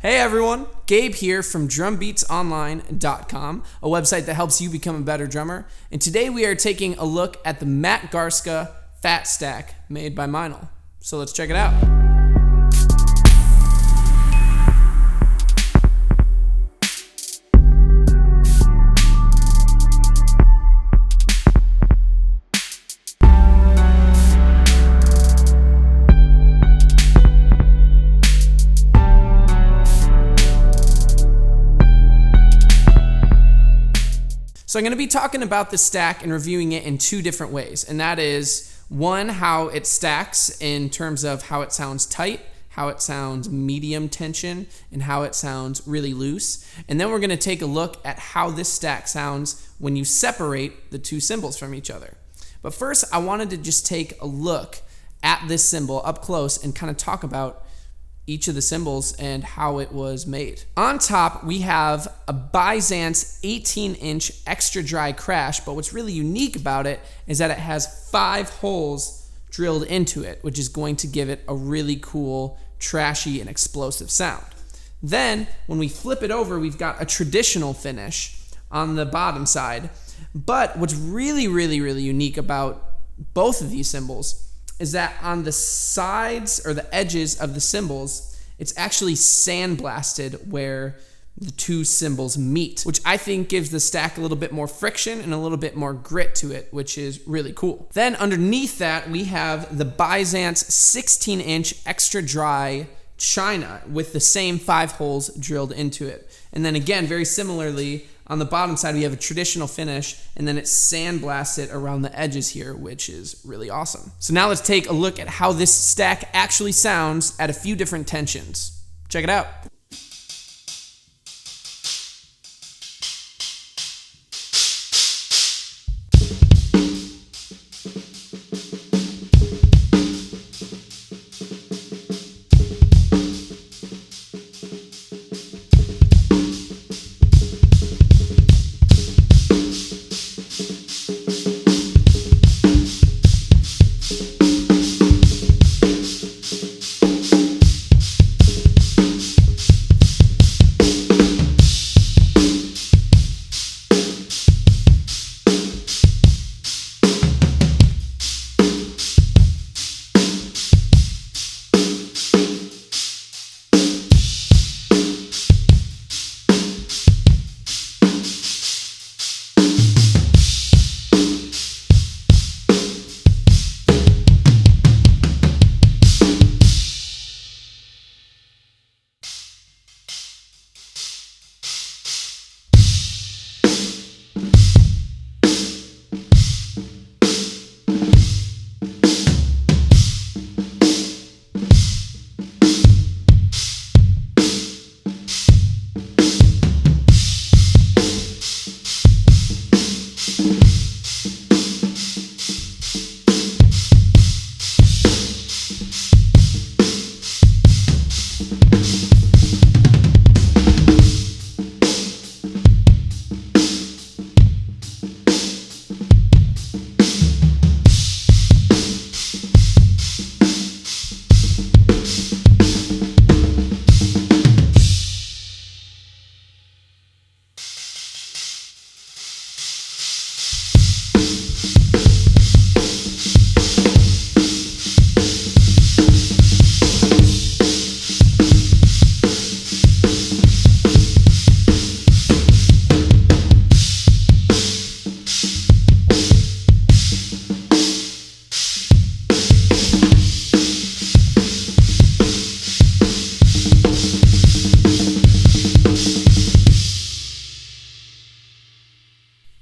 Hey everyone, Gabe here from drumbeatsonline.com, a website that helps you become a better drummer. And today we are taking a look at the Matt Garstka Fat Stack made by Meinl. So let's check it out. So I'm going to be talking about the stack and reviewing it in two different ways. And that is, one, how it stacks in terms of how it sounds tight, how it sounds medium tension, and how it sounds really loose. And then we're going to take a look at how this stack sounds when you separate the two cymbals from each other. But first, I wanted to just take a look at this cymbal up close and kind of talk about each of the cymbals and how it was made. On top, we have a Byzance 18-inch extra dry crash, but what's really unique about it is that it has 5 holes drilled into it, which is going to give it a really cool, trashy, and explosive sound. Then, when we flip it over, we've got a traditional finish on the bottom side, but what's really unique about both of these cymbals is that on the sides or the edges of the cymbals, it's actually sandblasted where the two cymbals meet, which I think gives the stack a little bit more friction and a little bit more grit to it, which is really cool. Then underneath that, we have the Byzance 16-inch extra dry china with the same 5 holes drilled into it. And then again, very similarly, on the bottom side, we have a traditional finish, and then it's sandblasted around the edges here, which is really awesome. So now let's take a look at how this stack actually sounds at a few different tensions. Check it out.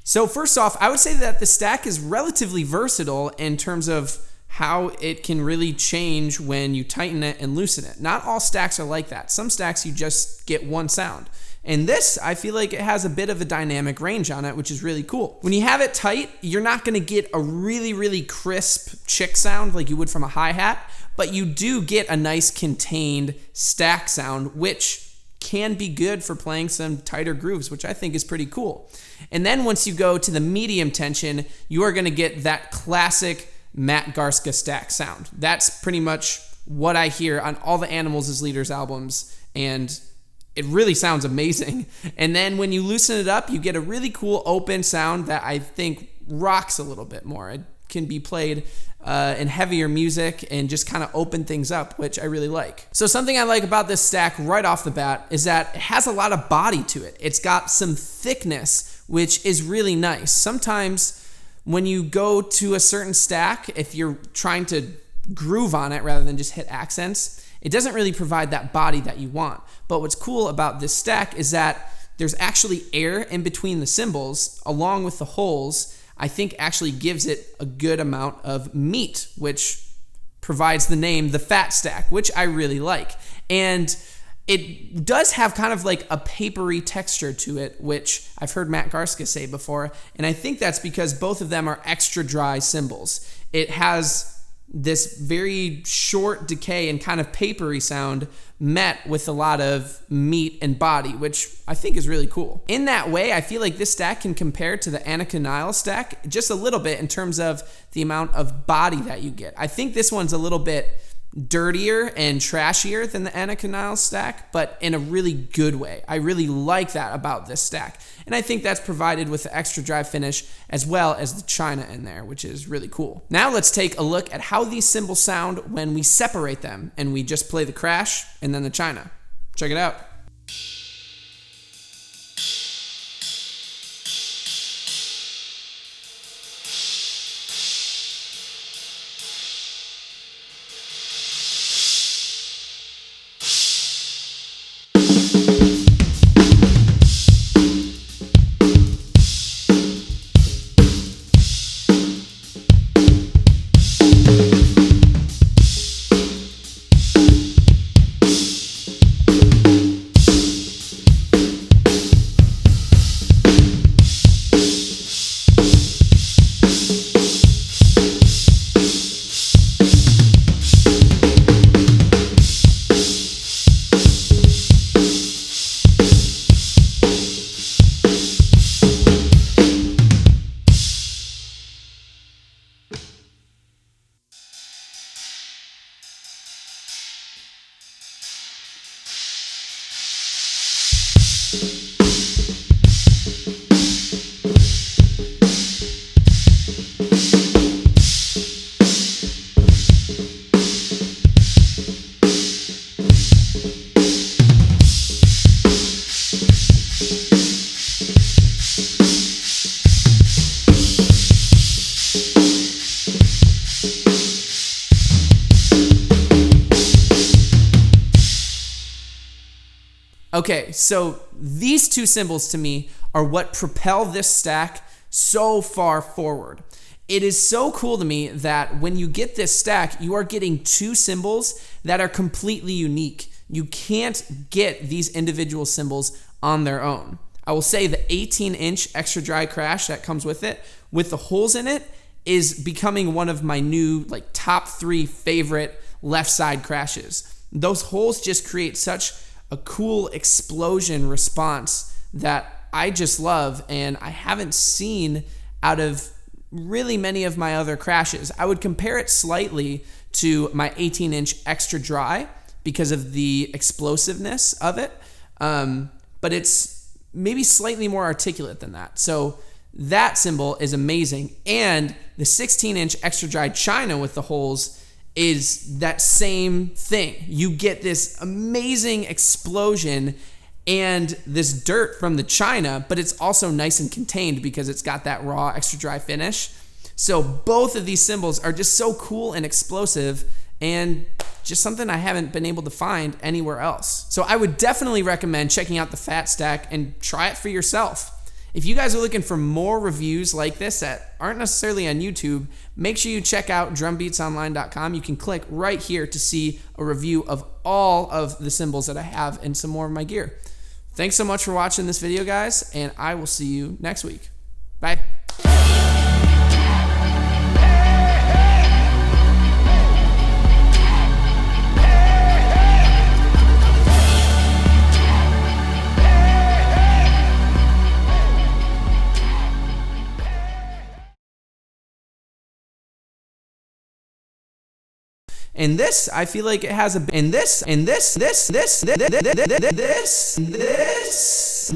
So first off, I would say that the stack is relatively versatile in terms of how it can really change when you tighten it and loosen it. Not all stacks are like that. Some stacks you just get one sound. And this, I feel like it has a bit of a dynamic range on it, which is really cool. When you have it tight, you're not gonna get a really crisp chick sound like you would from a hi-hat, but you do get a nice contained stack sound, which can be good for playing some tighter grooves, which I think is pretty cool. And then once you go to the medium tension, you are gonna get that classic Matt Garstka stack sound. That's pretty much what I hear on all the Animals as Leaders albums, and it really sounds amazing. And then when you loosen it up, you get a really cool open sound that I think rocks a little bit more. It can be played in heavier music and just kind of open things up, which I really like. So something I like about this stack right off the bat is that it has a lot of body to it. It's got some thickness, which is really nice. Sometimes when you go to a certain stack, if you're trying to groove on it rather than just hit accents, it doesn't really provide that body that you want. But what's cool about this stack is that there's actually air in between the cymbals along with the holes. I think actually gives it a good amount of meat, which provides the name the Fat Stack, which I really like. And it does have kind of like a papery texture to it, which I've heard Matt Garstka say before. And I think that's because both of them are extra dry cymbals. It has this very short decay and kind of papery sound met with a lot of meat and body, which I think is really cool. In that way, I feel like this stack can compare to the Meinl stack just a little bit in terms of the amount of body that you get. I think this one's a little bit dirtier and trashier than the Meinl stack, but in a really good way. I really like that about this stack. And I think that's provided with the extra dry finish as well as the China in there, which is really cool. Now let's take a look at how these cymbals sound when we separate them and we just play the crash and then the China. Check it out. Okay, so these two cymbals to me are what propel this stack so far forward. It is so cool to me that when you get this stack, you are getting two cymbals that are completely unique. You can't get these individual cymbals on their own. I will say the 18-inch extra dry crash that comes with it, with the holes in it, is becoming one of my new top 3 favorite left side crashes. Those holes just create such a cool explosion response that I just love, and I haven't seen out of really many of my other crashes. I would compare it slightly to my 18-inch extra dry because of the explosiveness of it, but it's maybe slightly more articulate than that. So that cymbal is amazing, and the 16-inch extra dry China with the holes is that same thing. You get this amazing explosion and this dirt from the China, but it's also nice and contained because it's got that raw extra dry finish. So both of these cymbals are just so cool and explosive and just something I haven't been able to find anywhere else. So I would definitely recommend checking out the Fat Stack and try it for yourself. If you guys are looking for more reviews like this that aren't necessarily on YouTube, make sure you check out drumbeatsonline.com. You can click right here to see a review of all of the cymbals that I have and some more of my gear. Thanks so much for watching this video, guys, and I will see you next week. Bye. And this, I feel like it has a, this,